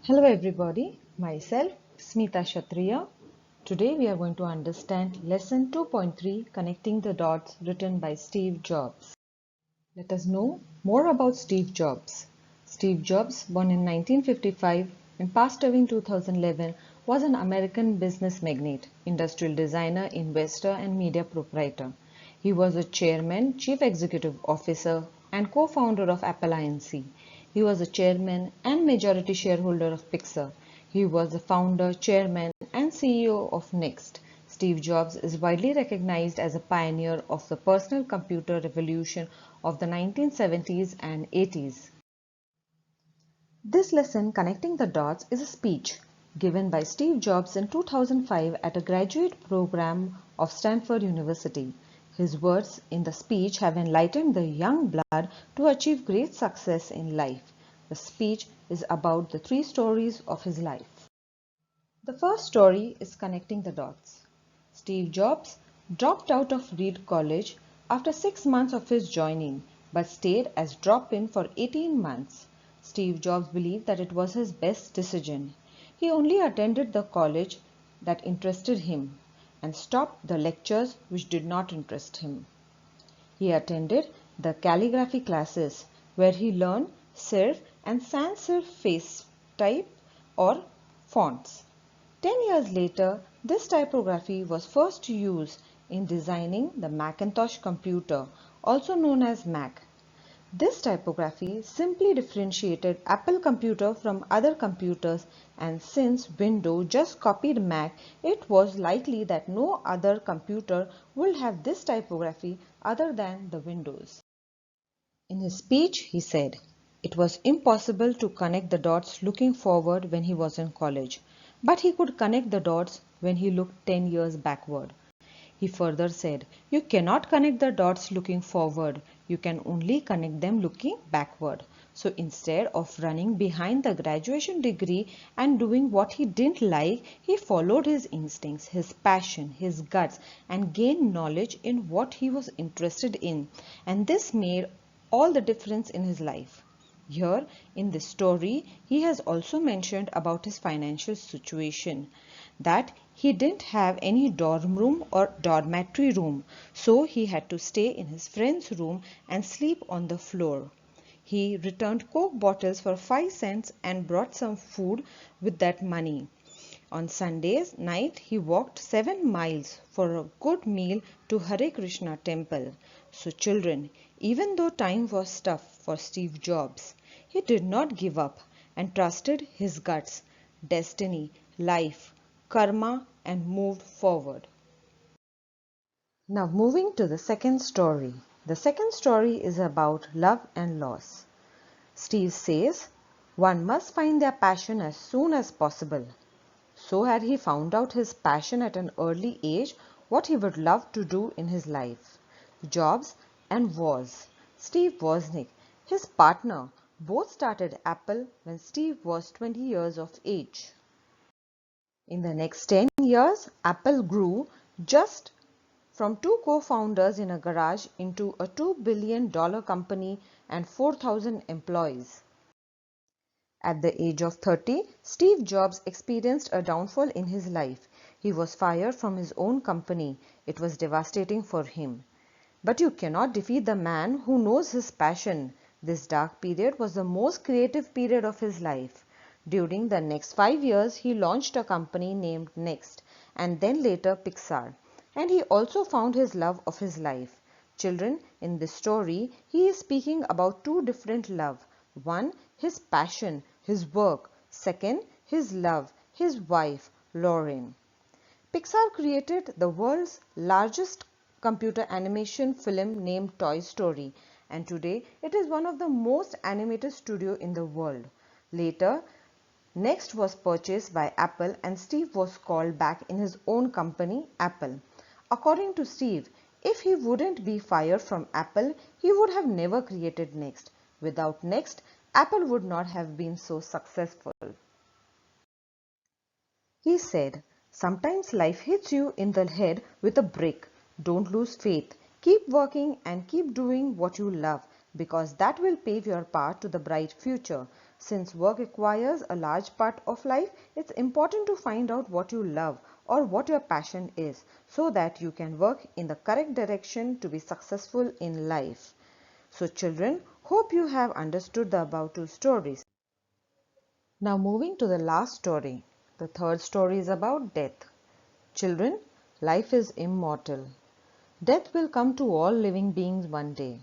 Hello everybody, myself Smita Kshatriya. Today we are going to understand lesson 2.3 Connecting the Dots written by Steve Jobs. Let us know more about Steve Jobs. Steve Jobs, born in 1955 and passed away in 2011, was an American business magnate, industrial designer, investor and media proprietor. He was a chairman, chief executive officer and co-founder of Apple Inc. He was a chairman and majority shareholder of Pixar. He was the founder, chairman and CEO of Next. Steve Jobs is widely recognized as a pioneer of the personal computer revolution of the 1970s and 80s. This lesson, Connecting the Dots, is a speech given by Steve Jobs in 2005 at a graduate program of Stanford University. His words in the speech have enlightened the young blood to achieve great success in life. The speech is about the three stories of his life. The first story is connecting the dots. Steve Jobs dropped out of Reed College after 6 months of his joining, but stayed as drop-in for 18 months. Steve Jobs believed that it was his best decision. He only attended the college that interested him and stopped the lectures which did not interest him. He attended the calligraphy classes where he learned serif and sans serif face type or fonts. 10 years later, this typography was first used in designing the Macintosh computer, also known as Mac. This typography simply differentiated Apple computer from other computers, and since Windows just copied Mac, it was likely that no other computer would have this typography other than the Windows. In his speech, he said, it was impossible to connect the dots looking forward when he was in college, but he could connect the dots when he looked 10 years backward. He further said, you cannot connect the dots looking forward, you can only connect them looking backward. So instead of running behind the graduation degree and doing what he didn't like, he followed his instincts, his passion, his guts, and gained knowledge in what he was interested in. And this made all the difference in his life. Here in this story, he has also mentioned about his financial situation, that he didn't have any dorm room or dormitory room, so he had to stay in his friend's room and sleep on the floor. He returned Coke bottles for 5 cents and brought some food with that money. On Sundays night, he walked 7 miles for a good meal to Hare Krishna temple. So children, even though time was tough for Steve Jobs, he did not give up and trusted his guts, destiny, life, karma and moved forward. Now moving to the second story. The second story is about love and loss. Steve says, one must find their passion as soon as possible. So had he found out his passion at an early age, what he would love to do in his life. Jobs and Steve Wozniak, his partner, both started Apple when Steve was 20 years of age. In the next 10 years, Apple grew just from two co-founders in a garage into a $2 billion company and 4,000 employees. At the age of 30, Steve Jobs experienced a downfall in his life. He was fired from his own company. It was devastating for him. But you cannot defeat the man who knows his passion. This dark period was the most creative period of his life. During the next 5 years, he launched a company named Next and then later Pixar. And he also found his love of his life. Children, in this story, he is speaking about two different love. One, his passion, his work. Second, his love, his wife, Lauren. Pixar created the world's largest computer animation film named Toy Story, and today it is one of the most animated studio in the world. Later, Next was purchased by Apple and Steve was called back in his own company, Apple. According to Steve, if he wouldn't be fired from Apple, he would have never created Next. Without Next, Apple would not have been so successful. He said, sometimes life hits you in the head with a brick. Don't lose faith. Keep working and keep doing what you love because that will pave your path to the bright future. Since work requires a large part of life, it's important to find out what you love or what your passion is so that you can work in the correct direction to be successful in life. So children, hope you have understood the above two stories. Now moving to the last story. The third story is about death. Children, life is immortal. Death will come to all living beings one day.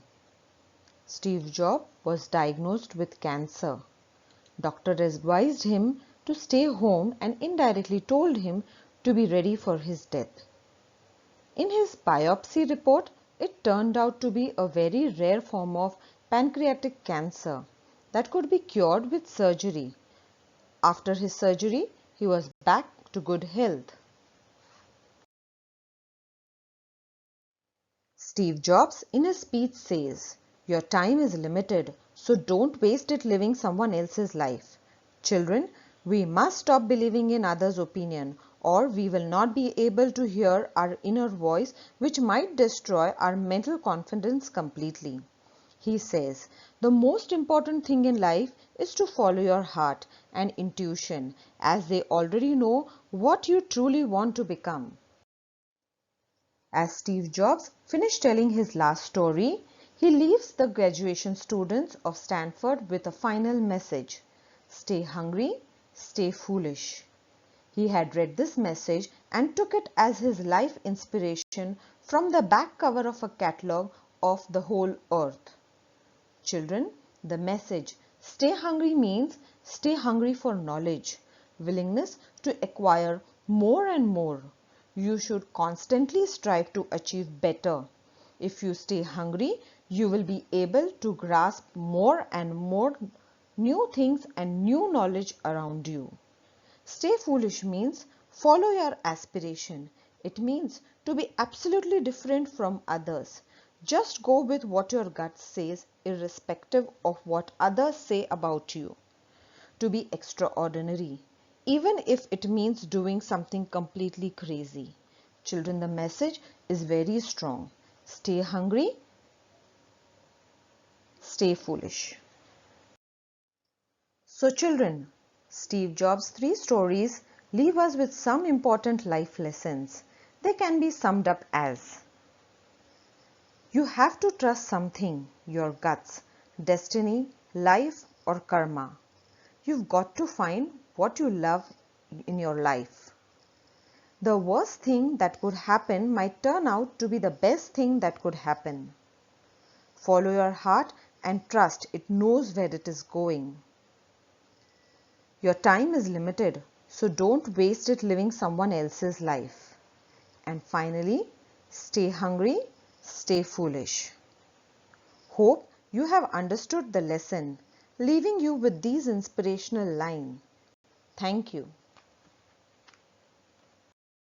Steve Jobs was diagnosed with cancer. Doctor advised him to stay home and indirectly told him to be ready for his death. In his biopsy report, it turned out to be a very rare form of pancreatic cancer that could be cured with surgery. After his surgery, he was back to good health. Steve Jobs in his speech says, "Your time is limited, so don't waste it living someone else's life." Children, we must stop believing in others' opinion or we will not be able to hear our inner voice, which might destroy our mental confidence completely. He says, the most important thing in life is to follow your heart and intuition, as they already know what you truly want to become. As Steve Jobs finished telling his last story, he leaves the graduation students of Stanford with a final message: stay hungry, stay foolish. He had read this message and took it as his life inspiration from the back cover of a catalogue of the whole earth. Children, the message "stay hungry" means stay hungry for knowledge, willingness to acquire more and more. You should constantly strive to achieve better. If you stay hungry, you will be able to grasp more and more new things and new knowledge around you. Stay foolish means follow your aspiration. It means to be absolutely different from others. Just go with what your gut says, irrespective of what others say about you. To be extraordinary, even if it means doing something completely crazy. Children, the message is very strong. Stay hungry, stay foolish. So children, Steve Jobs' three stories leave us with some important life lessons. They can be summed up as: you have to trust something, your guts, destiny, life or karma. You've got to find what you love in your life. The worst thing that could happen might turn out to be the best thing that could happen. Follow your heart and trust it knows where it is going. Your time is limited, so don't waste it living someone else's life. And finally, stay hungry, stay foolish. Hope you have understood the lesson, leaving you with these inspirational lines. Thank you.